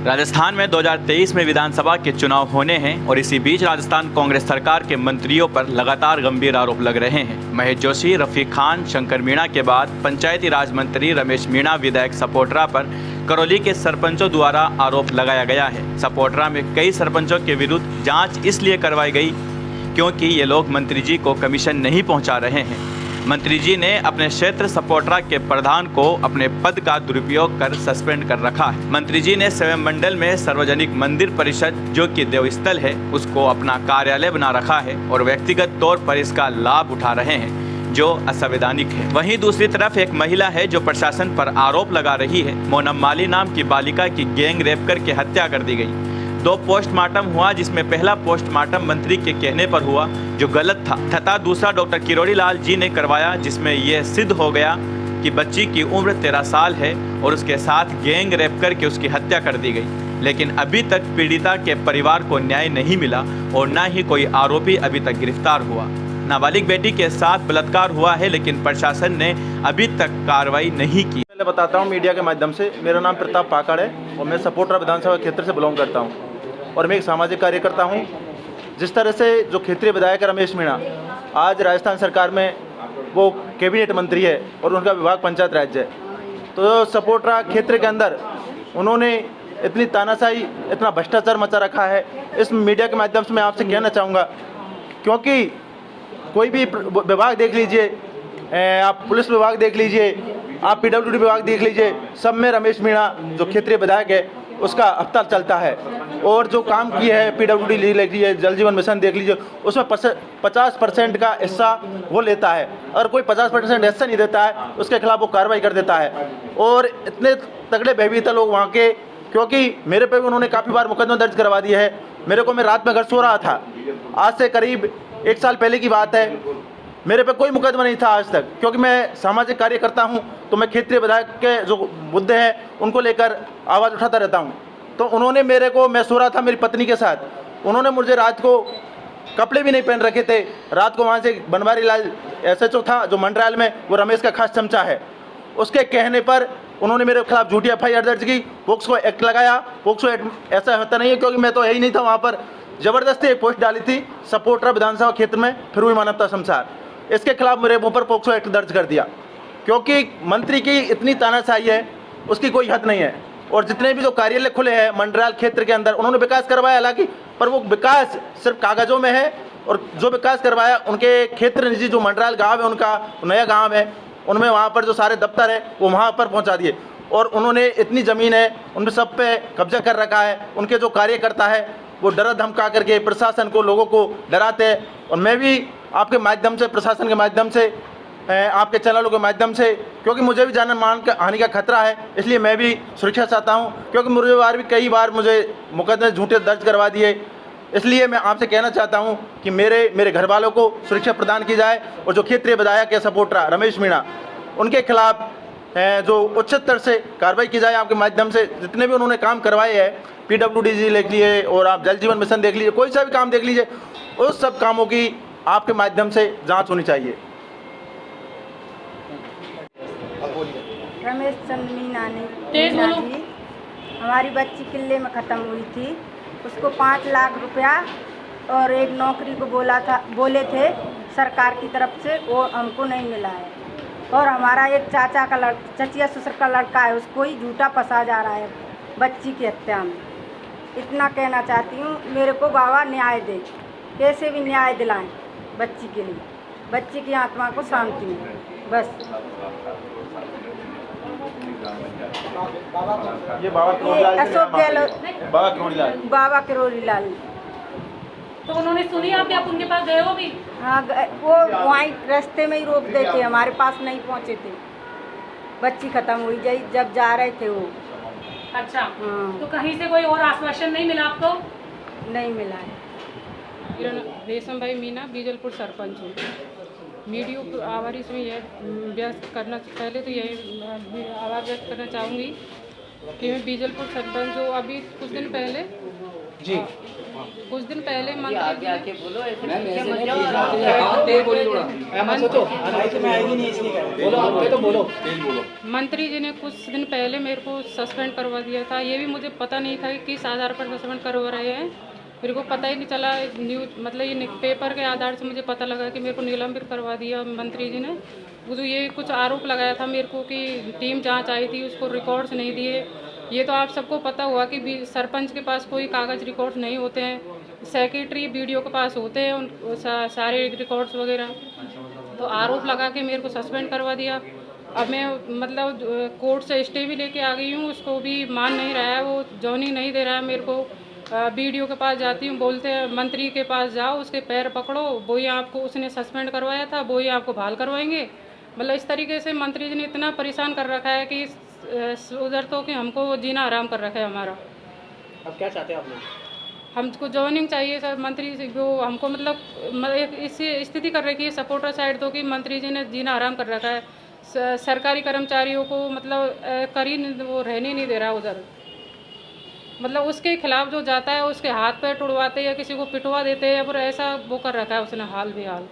राजस्थान में 2023 में विधानसभा के चुनाव होने हैं और इसी बीच राजस्थान कांग्रेस सरकार के मंत्रियों पर लगातार गंभीर आरोप लग रहे हैं। महेश जोशी, रफीक खान, शंकर मीणा के बाद पंचायती राज मंत्री रमेश मीणा विधायक सपोट्रा पर करौली के सरपंचों द्वारा आरोप लगाया गया है। सपोट्रा में कई सरपंचों के विरुद्ध जाँच इसलिए करवाई गई क्योंकि ये लोग मंत्री जी को कमीशन नहीं पहुँचा रहे हैं। मंत्री जी ने अपने क्षेत्र सपोट्रा के प्रधान को अपने पद का दुरुपयोग कर सस्पेंड कर रखा है। मंत्री जी ने स्वयं मंडल में सार्वजनिक मंदिर परिषद, जो कि देवस्थल है, उसको अपना कार्यालय बना रखा है और व्यक्तिगत तौर पर इसका लाभ उठा रहे हैं, जो असंवैधानिक है। वहीं दूसरी तरफ एक महिला है जो प्रशासन पर आरोप लगा रही है। मोनम माली नाम की बालिका की गैंग रेप करके हत्या कर दी गई। 2 पोस्टमार्टम हुआ, जिसमें पहला पोस्टमार्टम मंत्री के कहने पर हुआ, जो गलत था, तथा दूसरा डॉक्टर किरोड़ी लाल जी ने करवाया, जिसमें यह सिद्ध हो गया कि बच्ची की उम्र 13 साल है और उसके साथ गैंग रेप करके उसकी हत्या कर दी गई। लेकिन अभी तक पीड़िता के परिवार को न्याय नहीं मिला और न ही कोई आरोपी अभी तक गिरफ्तार हुआ। नाबालिग बेटी के साथ बलात्कार हुआ है, लेकिन प्रशासन ने अभी तक कार्रवाई नहीं की। मैं बताता हूँ मीडिया के माध्यम से। मेरा नाम प्रताप पाकड़ है और मैं सपोट्रा विधानसभा क्षेत्र से बिलोंग करता हूँ और मैं एक सामाजिक कार्यकर्ता हूँ। जिस तरह से जो क्षेत्रीय विधायक रमेश मीणा आज राजस्थान सरकार में वो कैबिनेट मंत्री है और उनका विभाग पंचायत राज है, तो सपोट्रा क्षेत्र के अंदर उन्होंने इतनी तानाशाही, इतना भ्रष्टाचार मचा रखा है। इस मीडिया के माध्यम से मैं आपसे कहना चाहूँगा, क्योंकि कोई भी विभाग देख लीजिए, आप पुलिस विभाग देख लीजिए, आप PWD विभाग देख लीजिए, सब में रमेश मीणा जो क्षेत्रीय विधायक है उसका हफ्ता चलता है। और जो काम किए है PWD देख लीजिए, जल जीवन मिशन देख लीजिए, उसमें 50% का हिस्सा वो लेता है। अगर कोई 50% हिस्सा नहीं देता है उसके खिलाफ वो कार्रवाई कर देता है। और इतने तगड़े भयभीत लोग वहाँ के, क्योंकि मेरे पे भी उन्होंने काफ़ी बार मुकदमा दर्ज करवा दिया है। मेरे को, मैं रात में घर सो रहा था, आज से करीब 1 साल पहले की बात है, मेरे पे कोई मुकदमा नहीं था आज तक, क्योंकि मैं सामाजिक कार्य करता हूं, तो मैं क्षेत्रीय विधायक के जो मुद्दे हैं उनको लेकर आवाज़ उठाता रहता हूं। तो उन्होंने मेरे को, मैं सो रहा था मेरी पत्नी के साथ, उन्होंने मुझे रात को कपड़े भी नहीं पहन रखे थे, रात को वहाँ से बनवारी लाल SHO था जो मंडरायल में, वो रमेश का खास चमचा है, उसके कहने पर उन्होंने मेरे खिलाफ झूठी FIR दर्ज की, पोक्सो एक्ट लगाया। पोक्सो एक्ट ऐसा होता नहीं है, क्योंकि मैं तो यही नहीं था वहाँ पर, ज़बरदस्ती एक पोस्ट डाली थी सपोट्रा विधानसभा क्षेत्र में, फिर हुई मानवता शमशान। इसके खिलाफ मेरे ऊपर पोक्सो एक्ट दर्ज कर दिया, क्योंकि मंत्री की इतनी तानाशाही है, उसकी कोई हद नहीं है। और जितने भी जो कार्यालय खुले हैं मंडरायल क्षेत्र के अंदर, उन्होंने विकास करवाया हालांकि, पर वो विकास सिर्फ कागजों में है। और जो विकास करवाया उनके क्षेत्र निजी जो मंडरायल गाँव है, उनका नया गाँव है, उनमें वहाँ पर जो सारे दफ्तर है वो वहाँ पर पहुँचा दिए। और उन्होंने इतनी ज़मीन है उनमें सब पे कब्जा कर रखा है। उनके जो कार्यकर्ता है वो डरा धमका करके प्रशासन को, लोगों को डराते हैं। और मैं भी आपके माध्यम से, प्रशासन के माध्यम से, आपके चैनलों के माध्यम से, क्योंकि मुझे भी जान मान का हानि का खतरा है, इसलिए मैं भी सुरक्षा चाहता हूं, क्योंकि मुझे बार भी कई बार मुझे मुकदमे झूठे दर्ज करवा दिए। इसलिए मैं आपसे कहना चाहता हूं कि मेरे घर वालों को सुरक्षा प्रदान की जाए। और जो क्षेत्रीय विधायक है सपोट्रा रमेश मीणा, उनके खिलाफ जो उच्च स्तर से कार्रवाई की जाए। आपके माध्यम से जितने भी उन्होंने काम करवाए हैं, PWD जी देख लीजिए और आप जल जीवन मिशन देख लीजिए, कोई सा भी काम देख लीजिए, उस सब कामों की आपके माध्यम से जांच होनी चाहिए। रमेश चंद मीणा ने हमारी बच्ची किले में ख़त्म हुई थी, उसको 5 लाख रुपया और एक नौकरी को बोले थे सरकार की तरफ से, वो हमको नहीं मिला है। और हमारा एक चचिया ससुर का लड़का है, उसको ही झूठा फंसा जा रहा है बच्ची की हत्या में। इतना कहना चाहती हूँ, मेरे को बाबा न्याय दे, कैसे भी न्याय दिलाएं बच्ची के लिए, बच्ची की आत्मा को शांति मिले, बस। ये अशोक गहलोत, बाबा किरोड़ी लाल। तो उन्होंने सुनी आपने, आप उनके पास गए हो भी? हाँ, वो वहीं रास्ते में ही रोक देते, हमारे पास नहीं पहुँचे थे। बच्ची ख़त्म हुई जब जा रहे थे वो। अच्छा। हाँ। तो कहीं से कोई और आश्वासन नहीं मिला आपको? नहीं मिला है। रेशम भाई मीणा, बीजलपुर सरपंच हूँ। मीडिया आभार इसमें यह व्यक्त करना, पहले तो यही आभार व्यक्त करना चाहूँगी कि मैं बीजलपुर सरपंच जो अभी कुछ दिन पहले जी कुछ दिन पहले मंत्री मंत्री जी ने कुछ दिन पहले मेरे को सस्पेंड करवा दिया था। ये भी मुझे पता नहीं था कि किस आधार पर सस्पेंड करवा रहे हैं। मेरे को पता ही नहीं चला। न्यूज मतलब ये पेपर के आधार से मुझे पता लगा कि मेरे को निलंबित करवा दिया मंत्री जी ने। वो जो ये कुछ आरोप लगाया था मेरे को कि टीम जांच आई थी, उसको रिकॉर्ड्स नहीं दिए। ये तो आप सबको पता हुआ कि सरपंच के पास कोई कागज़ रिकॉर्ड्स नहीं होते हैं, सेक्रेटरी बीडीओ के पास होते हैं उन सारे रिकॉर्ड्स वगैरह। तो आरोप लगा के मेरे को सस्पेंड करवा दिया। अब मैं मतलब कोर्ट से स्टे भी लेके आ गई हूँ, उसको भी मान नहीं रहा है, वो जॉइनिंग नहीं दे रहा है मेरे को। बीडीओ के पास जाती हूँ, बोलते हैं मंत्री के पास जाओ, उसके पैर पकड़ो, वो ही आपको उसने सस्पेंड करवाया था, वो ही आपको बहाल करवाएंगे। मतलब इस तरीके से मंत्री जी ने इतना परेशान कर रखा है कि उधर तो कि हमको जीना आराम कर रखा है हमारा। अब क्या चाहते हैं आप लोग? हमको जॉइनिंग चाहिए सर मंत्री से। वो हमको मतलब इससे स्थिति कर रखी है सपोर्टर साइड तो कि मंत्री जी ने जीना आराम कर रखा है। सरकारी कर्मचारियों को मतलब वो रहने नहीं दे रहा उधर। मतलब उसके खिलाफ जो जाता है उसके हाथ पैर टुड़वाते या किसी को पिटवा देते हैं, या फिर ऐसा वो कर रखा है उसने हाल बेहाल।